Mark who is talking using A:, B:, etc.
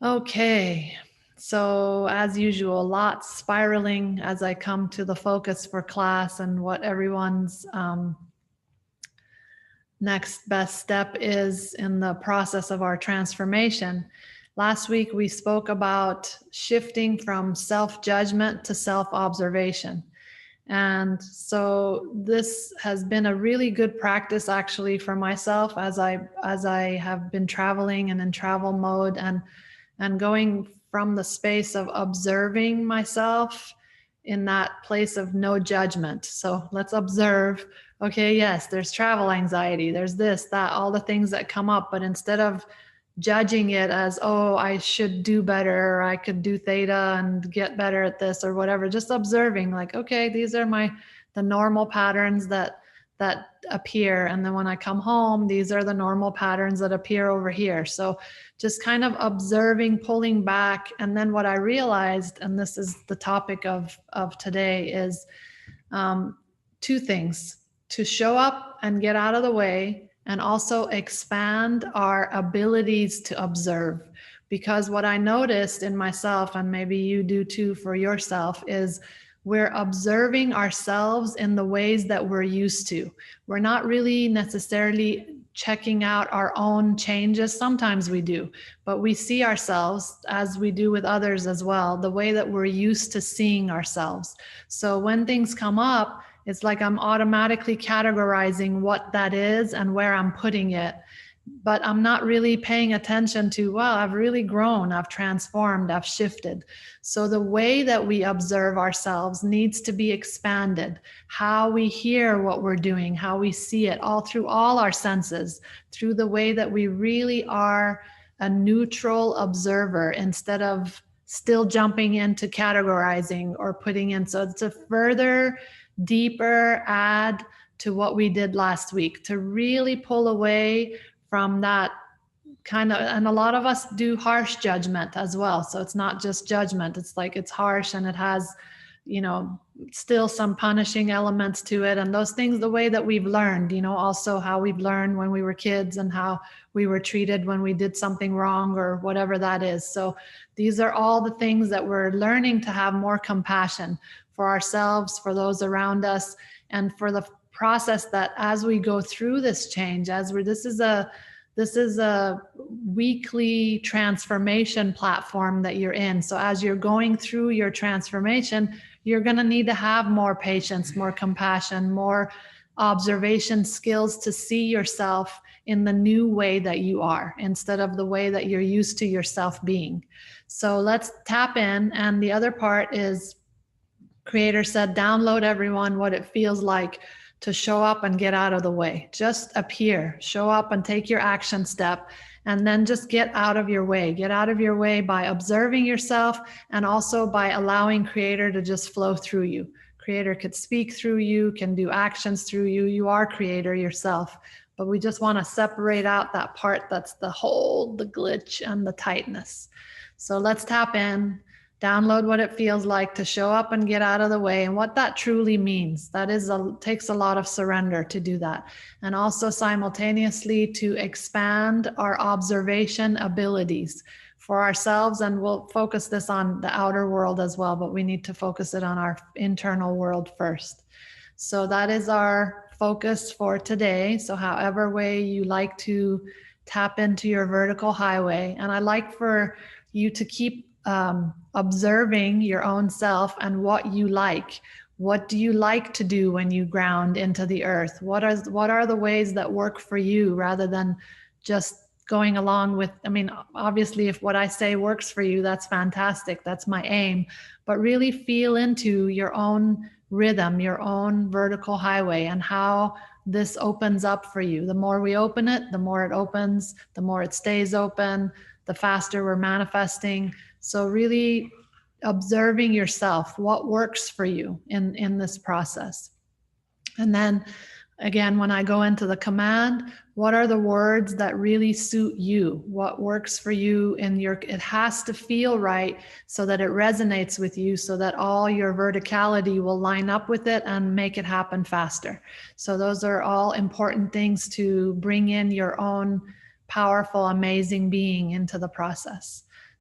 A: Okay. So, as usual, lots spiraling as I come to the focus for class and what everyone's next best step is in the process of our transformation. Last week, we spoke about shifting from self judgment to self observation. And so this has been a really good practice actually for myself as I have been traveling and in travel mode and going from the space of observing myself in that place of no judgment. So let's observe. Okay, yes, there's travel anxiety, there's this, that, all the things that come up. But instead of judging it as, oh, I should do better, or I could do theta and get better at this or whatever, just observing like, okay, these are the normal patterns that appear. And then when I come home, these are the normal patterns that appear over here. So just kind of observing, pulling back. And then what I realized, and this is the topic of today, is two things: to show up and get out of the way, and also expand our abilities to observe. Because what I noticed in myself, and maybe you do too for yourself, is we're observing ourselves in the ways that we're used to. We're not really necessarily checking out our own changes. Sometimes we do, but we see ourselves as we do with others as well, the way that we're used to seeing ourselves. So when things come up, it's like I'm automatically categorizing what that is and where I'm putting it. But I'm not really paying attention to, wow, I've really grown, I've transformed, I've shifted. So the way that we observe ourselves needs to be expanded. How we hear what we're doing, how we see it, all through all our senses, through the way that we really are a neutral observer instead of still jumping into categorizing or putting in. So it's a further, deeper add to what we did last week to really pull away from that kind of. And a lot of us do harsh judgment as well. So it's not just judgment, it's like it's harsh and it has, you know, still some punishing elements to it. And those things, the way that we've learned, also how we've learned when we were kids and how we were treated when we did something wrong or whatever that is. So these are all the things that we're learning to have more compassion for ourselves, for those around us, and for the process that as we go through this change, this is a weekly transformation platform that you're in. So as you're going through your transformation, you're going to need to have more patience, more compassion, more observation skills to see yourself in the new way that you are instead of the way that you're used to yourself being. So let's tap in. And the other part is, creator said, download everyone what it feels like to show up and get out of the way. Just appear, show up and take your action step, and then just get out of your way. Get out of your way by observing yourself and also by allowing creator to just flow through you. Creator could speak through you, can do actions through you. You are creator yourself. But we just want to separate out that part that's the hold, the glitch, and the tightness. So let's tap in. Download what it feels like to show up and get out of the way, and what that truly means. That takes a lot of surrender to do that. And also simultaneously to expand our observation abilities for ourselves. And we'll focus this on the outer world as well, but we need to focus it on our internal world first. So that is our focus for today. So however way you like to tap into your vertical highway. And I like for you to keep observing your own self and what you like. What do you like to do when you ground into the earth? What are the ways that work for you, rather than just going along with, I mean, obviously if what I say works for you, that's fantastic. That's my aim. But really feel into your own rhythm, your own vertical highway, and how this opens up for you. The more we open it, the more it opens, the more it stays open, the faster we're manifesting. So really observing yourself, what works for you in this process. And then again, when I go into the command, what are the words that really suit you? What works for you in your, it has to feel right so that it resonates with you, so that all your verticality will line up with it and make it happen faster. So those are all important things to bring in your own powerful, amazing being into the process.